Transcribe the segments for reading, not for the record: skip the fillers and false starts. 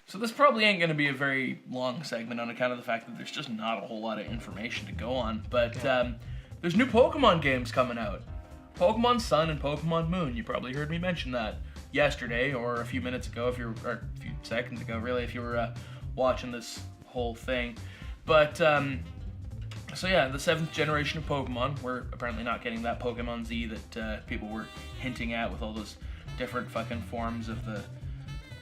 So this probably ain't going to be a very long segment on account of the fact that there's just not a whole lot of information to go on. But there's new Pokemon games coming out. Pokemon Sun and Pokemon Moon. You probably heard me mention that yesterday or a few minutes ago, or a few seconds ago, really, if you were watching this whole thing. But so yeah, the 7th generation of Pokemon. We're apparently not getting that Pokemon Z that people were hinting at with all those different fucking forms of the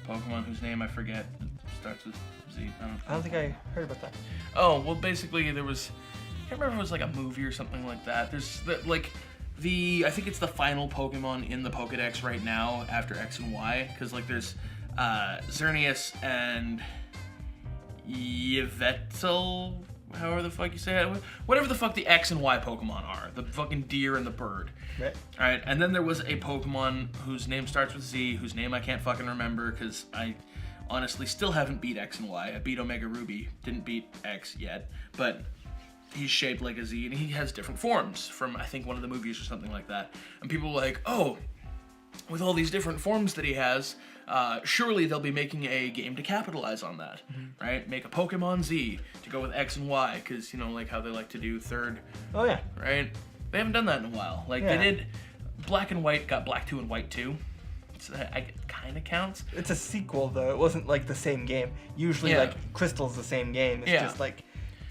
Pokemon whose name I forget. It starts with Z. I don't think I heard about that. Oh, well, basically there was, I can't remember if it was like a movie or something like that. There's I think it's the final Pokemon in the Pokedex right now after X and Y, because like there's Xerneas and Yveltal, however the fuck you say it, whatever the fuck the X and Y Pokemon are, the fucking deer and the bird. Right. Alright, and then there was a Pokemon whose name starts with Z, whose name I can't fucking remember because I honestly still haven't beat X and Y. I beat Omega Ruby, didn't beat X yet, but he's shaped like a Z and he has different forms from, I think, one of the movies or something like that. And people were like, oh, with all these different forms that he has, surely they'll be making a game to capitalize on that, right? Make a Pokemon Z to go with X and Y, because, you know, like how they like to do third. Oh, yeah. Right? They haven't done that in a while. Like, Yeah. they did Black and White, got Black 2 and White 2. So that kind of counts. It's a sequel, though. It wasn't like the same game. Usually, Yeah. like, Crystal's the same game. It's Yeah. just like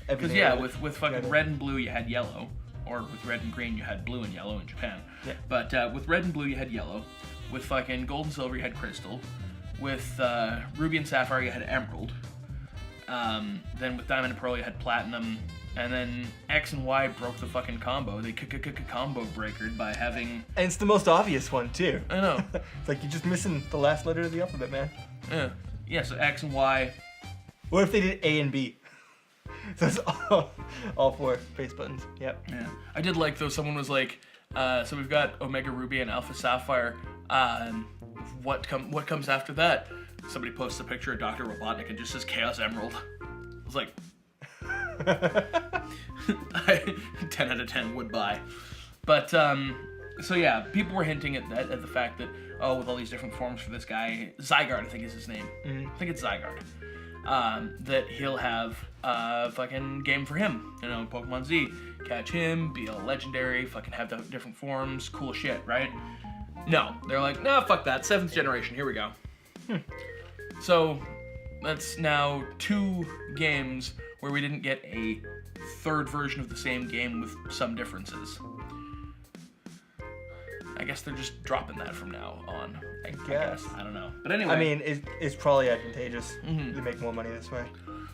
Because, everything. yeah, else with fucking together. red and blue, you had yellow. Or with red and green, you had blue and yellow in Japan. Yeah. But with red and blue, you had yellow. With fucking gold and silver, you had crystal. With ruby and sapphire, you had emerald. Then with diamond and pearl, you had platinum. And then X and Y broke the fucking combo. They combo breakered by having... And it's the most obvious one, too. I know. It's like you're just missing the last letter of the alphabet, man. Yeah. Yeah, so X and Y... What if they did A and B? So it's all 4 face buttons. Yep. Yeah. I did like, though, someone was like, so we've got Omega Ruby and Alpha Sapphire. What comes after that? Somebody posts a picture of Dr. Robotnik and just says Chaos Emerald. I was like... 10 out of 10 would buy. But, so yeah, people were hinting at the fact that, oh, with all these different forms for this guy, Zygarde, I think is his name. Mm-hmm. I think it's Zygarde. That he'll have a fucking game for him. You know, Pokemon Z. Catch him, be a legendary, fucking have the different forms, cool shit, right? No. They're like, nah, fuck that. 7th generation, here we go. So, that's now 2 games where we didn't get a 3rd version of the same game with some differences. I guess they're just dropping that from now on. I guess. I don't know. But anyway. I mean, it's probably advantageous to make more money this way.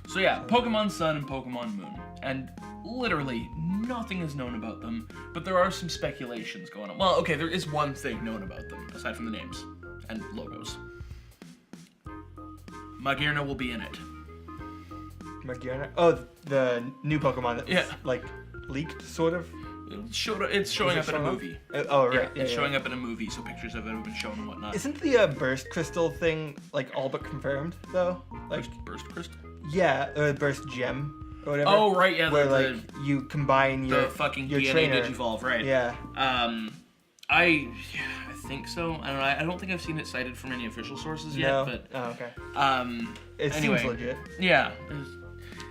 So yeah, Pokemon Sun and Pokemon Moon. And literally nothing is known about them, but there are some speculations going on. Well, okay, there is one thing known about them, aside from the names and logos. Magearna will be in it. Magearna? Oh, the new Pokemon that was, Yeah. like, leaked, sort of? It's showing up in a movie. Oh, right. Yeah, it's showing up in a movie, so pictures of it have been shown and whatnot. Isn't the Burst Crystal thing, like, all but confirmed, though? Like, Burst Crystal? yeah, or Burst Gem, or whatever. Oh, right, yeah. Where, the, like, you combine the your fucking your DNA trainer. Digivolve, right. Yeah. I think so. I don't know. I don't think I've seen it cited from any official sources yet, No. but Oh, okay. It anyway, seems legit. Yeah.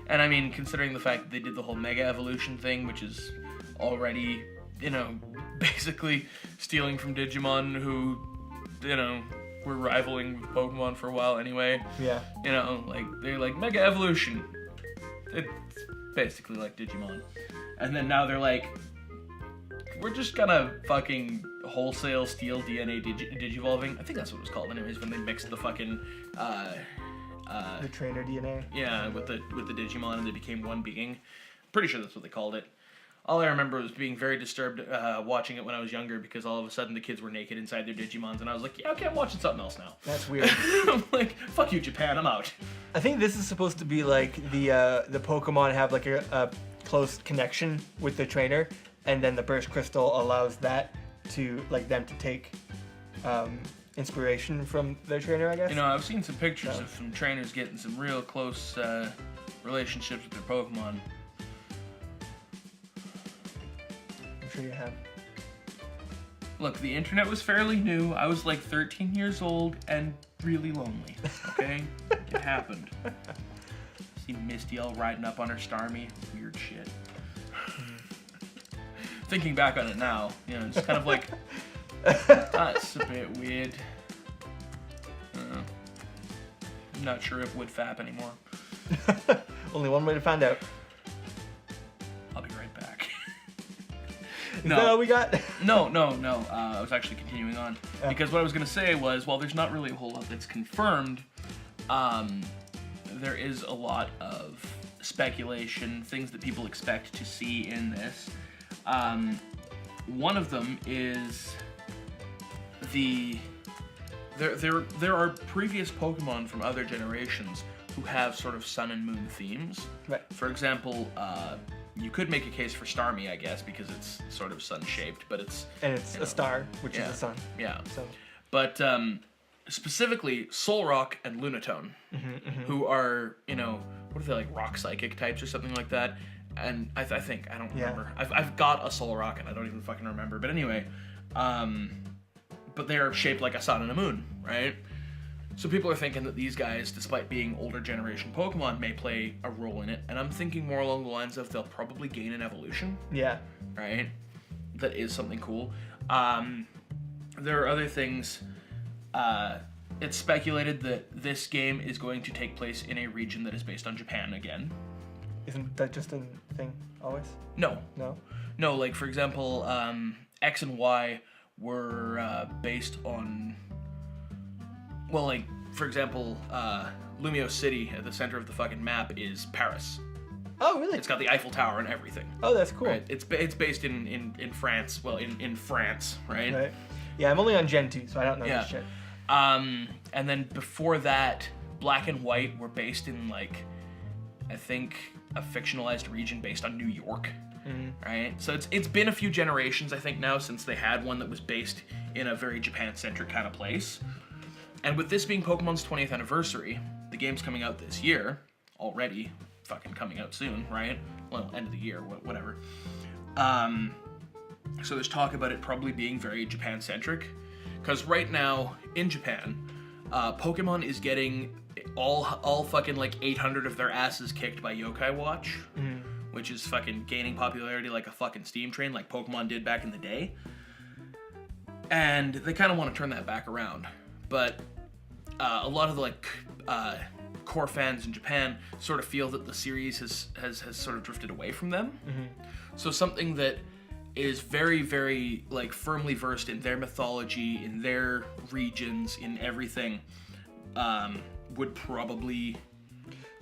And I mean, considering the fact that they did the whole Mega Evolution thing, which is already, you know, basically stealing from Digimon, who, you know, were rivaling with Pokemon for a while anyway. Yeah. You know, like, they're like, Mega Evolution. It's basically like Digimon. And then now they're like, we're just gonna fucking wholesale steal DNA Digivolving. I think that's what it was called anyways, when they mixed the fucking, The trainer DNA. yeah, with the Digimon and they became one being. Pretty sure that's what they called it. All I remember was being very disturbed watching it when I was younger because all of a sudden the kids were naked inside their Digimons and I was like, yeah, okay, I'm watching something else now. That's weird. I'm like, fuck you, Japan, I'm out. I think this is supposed to be like the Pokemon have like a close connection with the trainer, and then the Burst Crystal allows that to like them to take inspiration from their trainer, I guess. You know, I've seen some pictures of some trainers getting some real close relationships with their Pokemon. I'm sure you have. Look, the internet was fairly new. I was like 13 years old, and really lonely, okay? It happened. See Misty all riding up on her Starmie. Weird shit. Thinking back on it now, you know, it's kind of like, that's a bit weird. I'm not sure if would fap anymore. Only one way to find out. I'll be right back. Is that all we got? No. I was actually continuing on. Because what I was going to say was, while there's not really a whole lot that's confirmed, there is a lot of speculation, things that people expect to see in this. One of them is there are previous Pokemon from other generations who have sort of sun and moon themes. Right. For example, you could make a case for Starmie, I guess, because it's sort of sun-shaped, but it's... And it's a star, which is a sun. Yeah. So. But specifically, Solrock and Lunatone, who are, you know, what are they, like rock psychic types or something like that? And I think, I don't remember. I've got a Solrock and I don't even fucking remember. But anyway, but they're shaped like a sun and a moon, right? So people are thinking that these guys, despite being older generation Pokemon, may play a role in it. And I'm thinking more along the lines of they'll probably gain an evolution. Yeah. Right? That is something cool. There are other things. It's speculated that this game is going to take place in a region that is based on Japan again. Isn't that just a thing always? No. No? No, like, for example, X and Y were based on... Well, like, for example, Lumio City at the center of the fucking map is Paris. Oh, really? It's got the Eiffel Tower and everything. Oh, that's cool. Right? It's based in France. Well, in France, right? Right. Yeah, I'm only on Gen 2, so I don't know Yeah. this shit. And then before that, Black and White were based in, like, I think a fictionalized region based on New York. Right? So it's been a few generations, I think, now since they had one that was based in a very Japan-centric kind of place. And with this being Pokemon's 20th anniversary, the game's coming out this year, already, fucking coming out soon, right? Well, end of the year, whatever. So there's talk about it probably being very Japan-centric, because right now, in Japan, Pokemon is getting all fucking like 800 of their asses kicked by Yokai Watch, which is fucking gaining popularity like a fucking steam train, like Pokemon did back in the day. And they kind of want to turn that back around. But a lot of the core fans in Japan sort of feel that the series has sort of drifted away from them. So something that is very, very like firmly versed in their mythology, in their regions, in everything, would probably,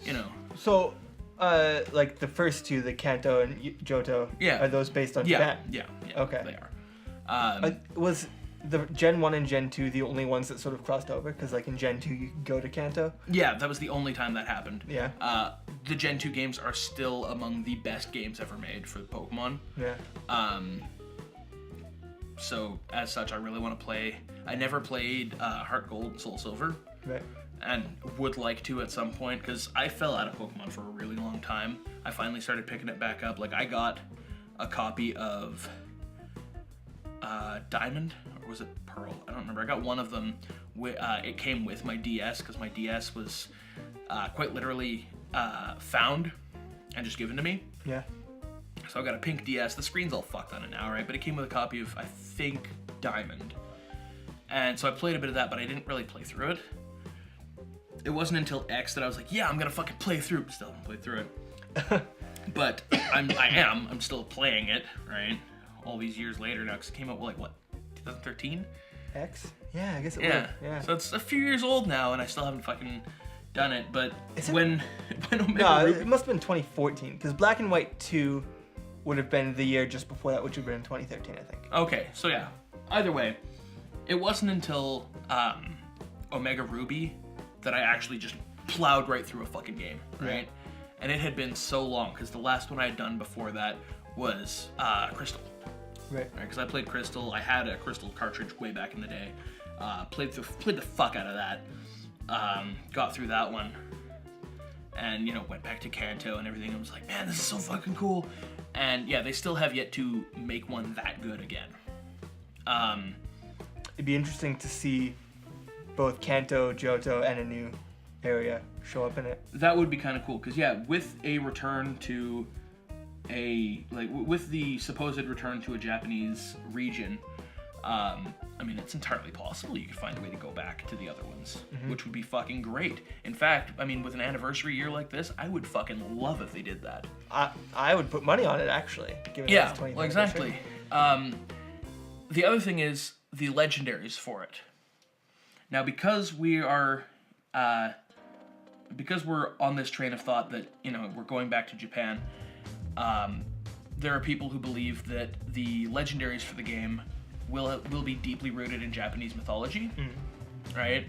you know. So, like the first two, the Kanto and Johto, are those based on Japan? Yeah. Okay. They are. Was the Gen 1 and Gen 2 the only ones that sort of crossed over? Because like in Gen 2 you could go to Kanto? Yeah, that was the only time that happened. Yeah. The Gen 2 games are still among the best games ever made for Pokemon. Yeah. So as such, I really want to play. I never played Heart Gold and Soul Silver. Right. And would like to at some point, because I fell out of Pokemon for a really long time. I finally started picking it back up. Like, I got a copy of Diamond, or was it Pearl? I don't remember. I got one of them. It came with my DS, because my DS was quite literally found and just given to me. Yeah. So I got a pink DS. The screen's all fucked on it now, right? But it came with a copy of, I think, Diamond. And so I played a bit of that, but I didn't really play through it. It wasn't until X that I was like, yeah, I'm gonna fucking play through. Still haven't played through it. But I'm still playing it, right? All these years later now, because it came out, like, what, 2013? X? Yeah, I guess it Yeah. would. Yeah. So it's a few years old now, and I still haven't fucking done it. But when Omega No, Ruby... it must have been 2014, because Black and White 2 would have been the year just before that, which would have been 2013, I think. Okay, so yeah. Either way, it wasn't until Omega Ruby that I actually just plowed right through a fucking game, right? Yeah. And it had been so long, because the last one I had done before that was Crystal. Right. Because I played Crystal. I had a Crystal cartridge way back in the day. Played the fuck out of that. Got through that one. And, you know, went back to Kanto and everything. I was like, man, this is so fucking cool. And, yeah, they still have yet to make one that good again. It'd be interesting to see both Kanto, Johto, and a new area show up in it. That would be kind of cool, because with a return to with the supposed return to a Japanese region, I mean, it's entirely possible you could find a way to go back to the other ones, which would be fucking great. In fact, I mean, with an anniversary year like this, I would fucking love if they did that. I would put money on it, actually. Given Yeah, it's 20th well, exactly. The other thing is the legendaries for it. Now, because we're on this train of thought that, we're going back to Japan, there are people who believe that the legendaries for the game will be deeply rooted in Japanese mythology, right?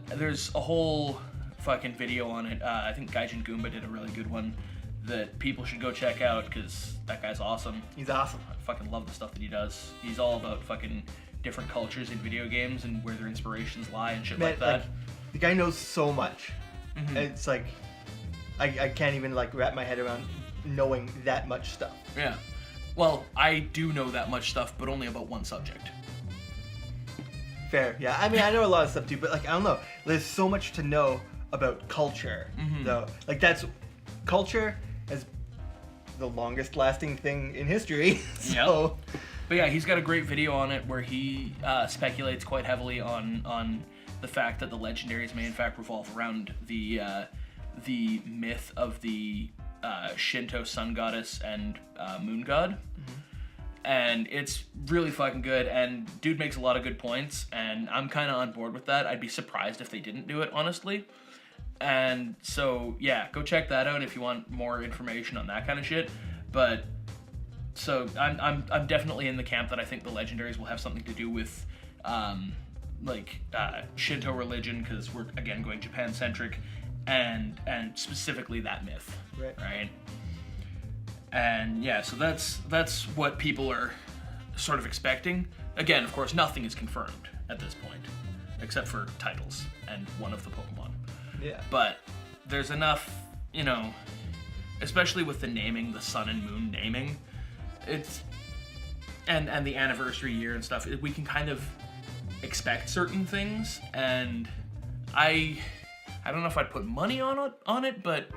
There's a whole fucking video on it. I think Gaijin Goomba did a really good one that people should go check out, because that guy's awesome. He's awesome. I fucking love the stuff that he does. He's all about fucking different cultures in video games and where their inspirations lie and shit like that. The guy knows so much. It's like, I can't even wrap my head around knowing that much stuff. Yeah. Well, I do know that much stuff, but only about one subject. Fair, yeah. I mean, I know a lot of stuff too, but I don't know. There's so much to know about culture, though. Culture is the longest lasting thing in history. So. Yep. But yeah, he's got a great video on it where he speculates quite heavily on the fact that the legendaries may in fact revolve around the myth of the Shinto sun goddess and moon god. And it's really fucking good, and dude makes a lot of good points, and I'm kind of on board with that. I'd be surprised if they didn't do it, honestly. And so, yeah, go check that out if you want more information on that kind of shit. But so I'm definitely in the camp that I think the legendaries will have something to do with Shinto religion, because we're again going Japan centric, and specifically that myth, right? And yeah, so that's what people are sort of expecting. Again, of course, nothing is confirmed at this point, except for titles and one of the Pokemon. Yeah. But there's enough, especially with the naming, the Sun and Moon naming, it's and the anniversary year and stuff. We can kind of expect certain things, and I don't know if I'd put money on it, but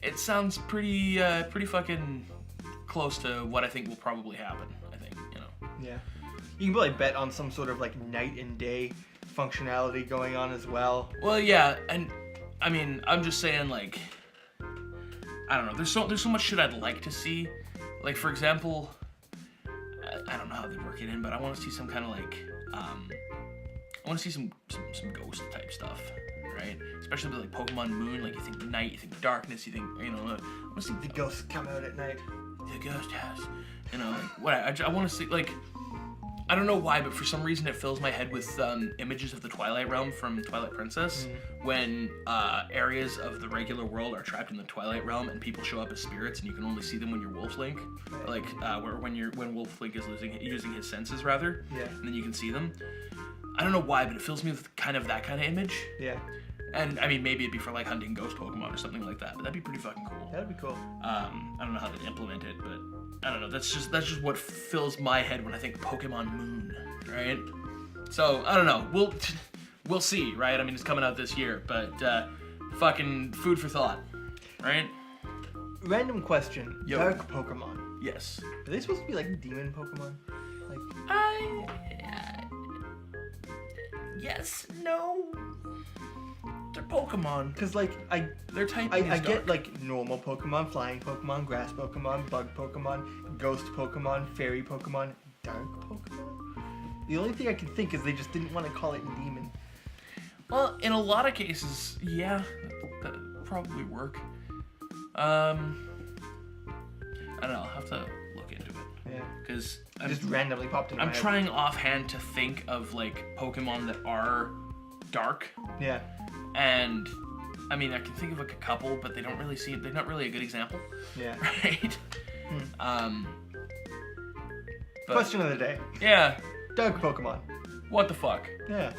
it sounds pretty fucking close to what I think will probably happen. I think, Yeah. You can probably bet on some sort of night and day functionality going on as well. Well, yeah, and I mean, I'm just saying, I don't know. There's so much shit I'd like to see. For example, I don't know how they'd work it in, but I want to see some kind of I want to see some ghost type stuff, right? Especially with Pokemon Moon. You think night, you think darkness, you think I want to see the ghosts come out at night. The ghost has, what I want to see I don't know why, but for some reason it fills my head with images of the Twilight Realm from Twilight Princess, when areas of the regular world are trapped in the Twilight Realm and people show up as spirits and you can only see them when you're Wolf Link, when Wolf Link is using his senses rather, and then you can see them. I don't know why, but it fills me with kind of that kind of image. Yeah. And I mean, maybe it'd be for hunting ghost Pokemon or something like that, but that'd be pretty fucking cool. That'd be cool. I don't know how to implement it, but I don't know. That's just what fills my head when I think Pokemon Moon, right? So I don't know. We'll see, right? I mean, it's coming out this year, but fucking food for thought, right? Random question. Yo. Dark Pokemon. Yes. Are they supposed to be demon Pokemon? Yes, no. They're Pokemon. Because their typing I is dark. get normal Pokemon, flying Pokemon, grass Pokemon, bug Pokemon, ghost Pokemon, fairy Pokemon, dark Pokemon. The only thing I can think is they just didn't want to call it demon. Well, in a lot of cases, yeah, that would probably work. I don't know. I'll have to look into it. Yeah. Because just randomly popped in my I'm head. trying offhand to think of Pokemon that are dark. Yeah. And I mean, I can think of a couple, but they're not really a good example. Yeah. Right? But, Question of the day. Yeah. Dark Pokemon. What the fuck? Yeah.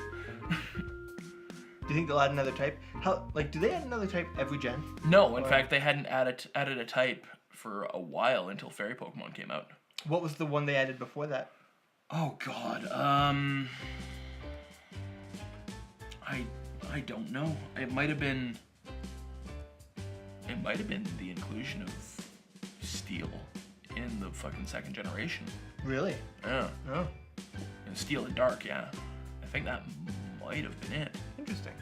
Do you think they'll add another type? Do they add another type every gen? No, in fact, they hadn't added a type for a while until Fairy Pokemon came out. What was the one they added before that? Oh God. I don't know. It might have been the inclusion of Steel in the fucking second generation. Really? Yeah. Oh, And Steel and Dark, yeah. I think that might have been it. interesting.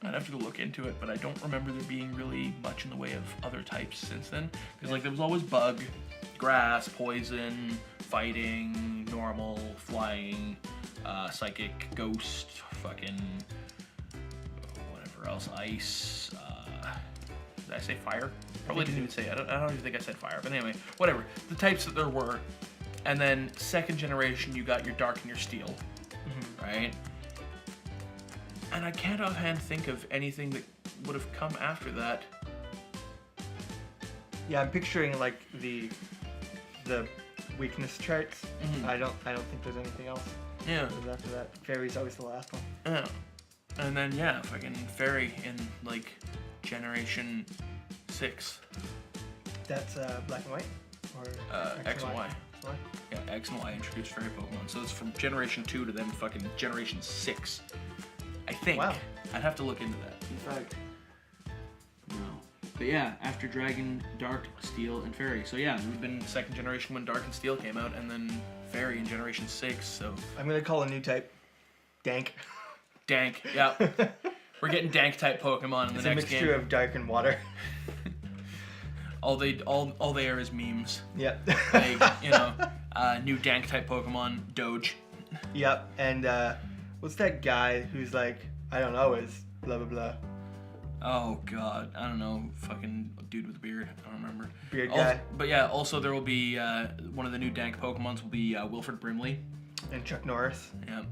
I'd have to go look into it, but I don't remember there being really much in the way of other types since then. Because like there was always bug, grass, poison, fighting, normal, flying, psychic, ghost, fucking whatever else, ice. Did I say fire? Probably didn't even say. I don't even think I said fire. But anyway, whatever. The types that there were, and then second generation, you got your Dark and your Steel, right? And I can't offhand think of anything that would have come after that. Yeah, I'm picturing like the weakness charts. I don't think there's anything else. Yeah. After that, Fairy's always the last one. Yeah. And then yeah, fucking Fairy in like Generation 6. That's black and white, or X and Y. X and Y? Yeah, X and Y introduced Fairy Pokemon. So it's from Generation 2 to then fucking Generation 6. I think. Wow. I'd have to look into that. In fact, no. But yeah, after Dragon, Dark, Steel, and Fairy. So yeah, we've been second generation when Dark and Steel came out, and then Fairy in Generation 6. So I'm gonna call a new type Dank. Dank. Yeah. We're getting Dank type Pokemon in the It's next a mixture game. of dark and water. All they are is memes. Yep. Like, you know, new Dank type Pokemon, Doge. Yep. And what's that guy who's like, I don't know, is blah blah blah. Oh god, I don't know, fucking dude with a beard. I don't remember. Beard guy. But yeah, also there will be one of the new Dank Pokemons will be Wilfred Brimley. And Chuck Norris. Yeah.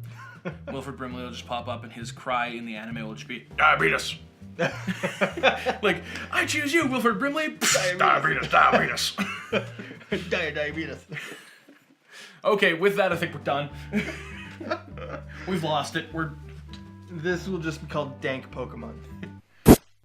Wilfred Brimley will just pop up, and his cry in the anime will just be diabetes. Like, I choose you, Wilfred Brimley. Diabetes. Diabetes. Okay, with that, I think we're done. We've lost it. This will just be called Dank Pokemon.